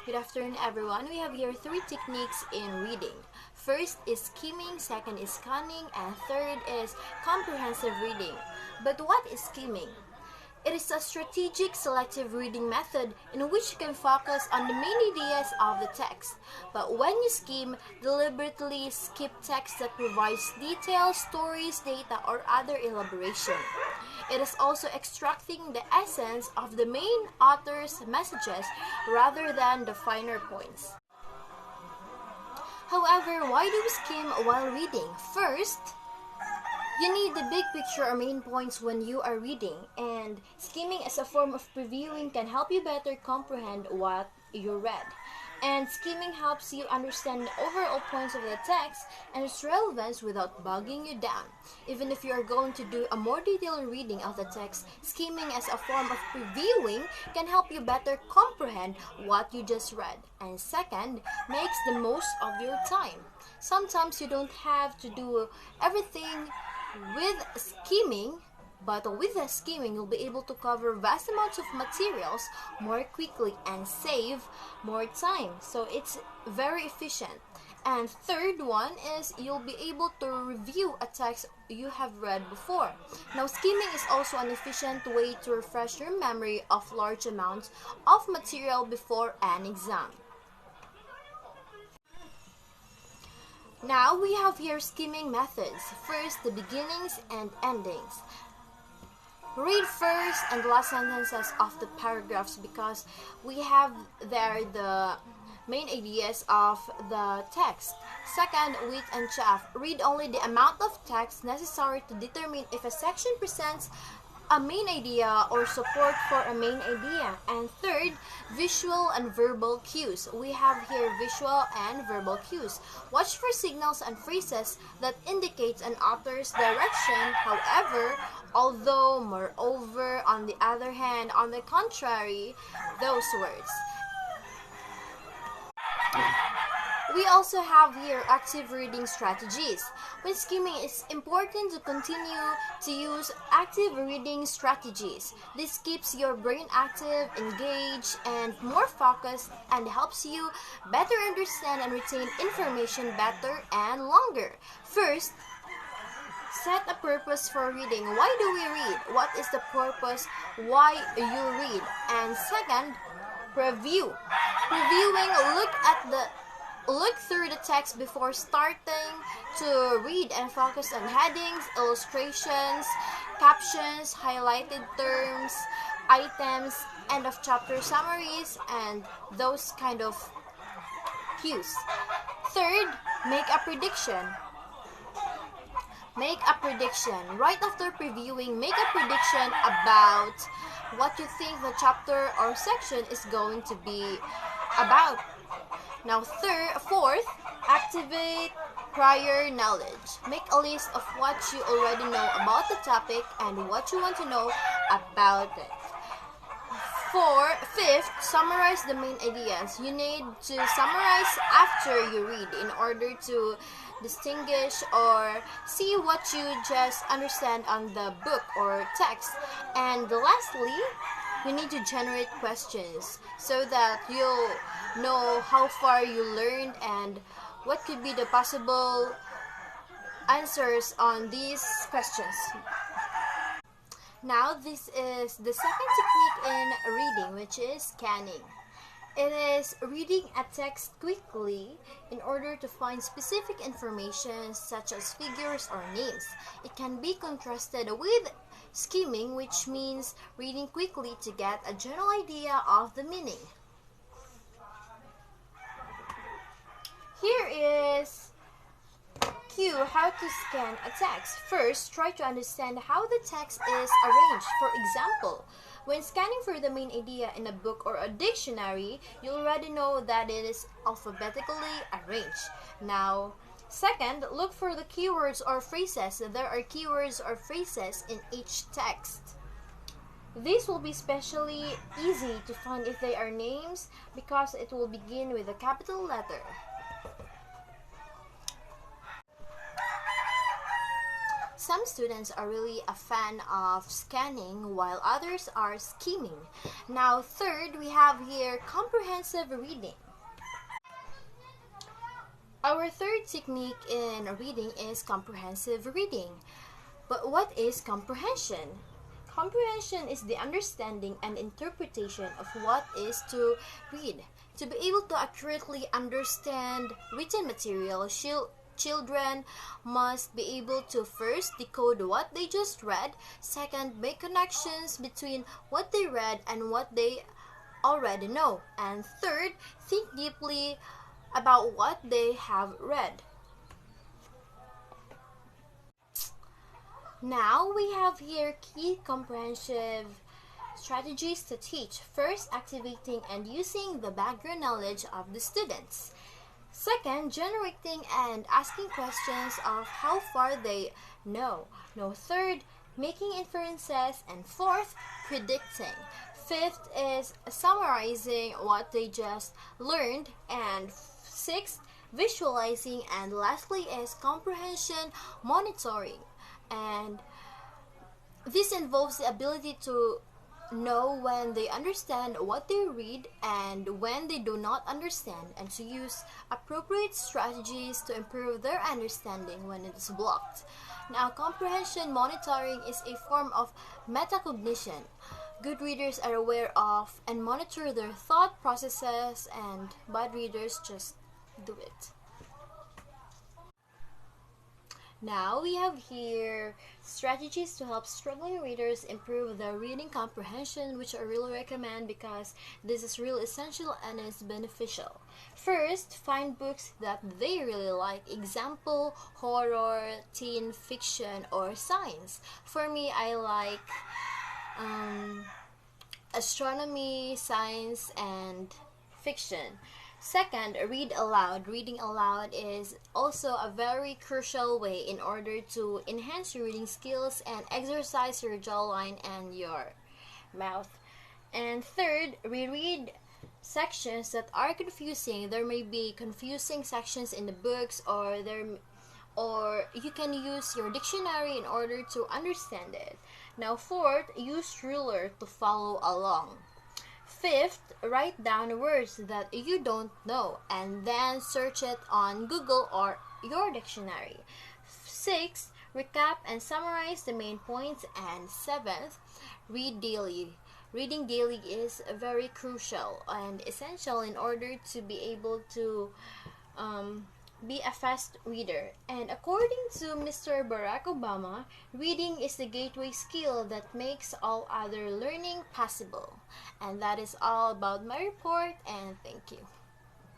Good afternoon, everyone. We have here three techniques in reading. First is skimming, second is scanning, and third is comprehensive reading. But what is skimming? It is a strategic selective reading method in which you can focus on the main ideas of the text. But when you skim, deliberately skip text that provides details, stories, data, or other elaboration. It is also extracting the essence of the main author's messages rather than the finer points. However, why do we skim while reading? First, you need the big picture or main points when you are reading, and skimming as a form of previewing can help you better comprehend what you read. And skimming helps you understand the overall points of the text and its relevance without bogging you down. Even if you are going to do a more detailed reading of the text, skimming as a form of previewing can help you better comprehend what you just read. And second, makes the most of your time. Sometimes you don't have to do everything with skimming, but with the skimming, you'll be able to cover vast amounts of materials more quickly and save more time. So it's very efficient. And third one is you'll be able to review a text you have read before. Now, skimming is also an efficient way to refresh your memory of large amounts of material before an exam. Now we have here skimming methods. First, the beginnings and endings. Read first and last sentences of the paragraphs because we have there the main ideas of the text. Second, wheat and chaff. Read only the amount of text necessary to determine if a section presents a main idea or support for a main idea. And third, visual and verbal cues. We have here visual and verbal cues. Watch for signals and phrases that indicate an author's direction. However, although, moreover, on the other hand, on the contrary, those words. We also have here active reading strategies. When skimming, it's important to continue to use active reading strategies. This keeps your brain active, engaged, and more focused, and helps you better understand and retain information better and longer. First, set a purpose for reading. Why do we read? What is the purpose why you read? And second, review. Reviewing, look through the text before starting to read and focus on headings, illustrations, captions, highlighted terms, items, end of chapter summaries, and those kind of cues. Third, make a prediction. Make a prediction. Right after previewing, make a prediction about what you think the chapter or section is going to be about. Now, fourth, activate prior knowledge. Make a list of what you already know about the topic and what you want to know about it. Fifth, summarize the main ideas. You need to summarize after you read in order to distinguish or see what you just understand on the book or text. And lastly, you need to generate questions so that you'll know how far you learned and what could be the possible answers on these questions. Now, this is the second technique in reading, which is scanning. It is reading a text quickly in order to find specific information such as figures or names. It can be contrasted with skimming, which means reading quickly to get a general idea of the meaning. Here is cue how to scan a text. First, try to understand how the text is arranged. For example, when scanning for the main idea in a book or a dictionary, you already know that it is alphabetically arranged. Now, second, look for the keywords or phrases. There are keywords or phrases in each text. This will be especially easy to find if they are names because it will begin with a capital letter. some students are really a fan of scanning while others are skimming. Now, third, we have here comprehensive reading. Our third technique in reading is comprehensive reading. But what is comprehension? Comprehension is the understanding and interpretation of what is to read. To be able to accurately understand written material, children must be able to first decode what they just read, second, make connections between what they read and what they already know, and third, think deeply about what they have read. Now we have here key comprehensive strategies to teach. First, activating and using the background knowledge of the students. Second, generating and asking questions of how far they know. Third, making inferences. And fourth, predicting. Fifth is summarizing what they just learned. And sixth, visualizing. And lastly is comprehension monitoring. And this involves the ability to know when they understand what they read and when they do not understand, and to use appropriate strategies to improve their understanding when it is blocked. Now, comprehension monitoring is a form of metacognition. Good readers are aware of and monitor their thought processes, and bad readers just do it. Now we have here strategies to help struggling readers improve their reading comprehension, which I really recommend because this is really essential and is beneficial. First, find books that they really like. Example, horror, teen fiction, or science. For me, I like astronomy, science, and fiction. Second, read aloud. Reading aloud is also a very crucial way in order to enhance your reading skills and exercise your jawline and your mouth. And third, reread sections that are confusing. There may be confusing sections in the books, or you can use your dictionary in order to understand it. Now, fourth, use ruler to follow along. Fifth, write down words that you don't know and then search it on Google or your dictionary. Sixth, recap and summarize the main points. And seventh, read daily. Reading daily is very crucial and essential in order to be able to be a fast reader. And according to Mr. Barack Obama, reading is the gateway skill that makes all other learning possible. And that is all about my report, and thank you.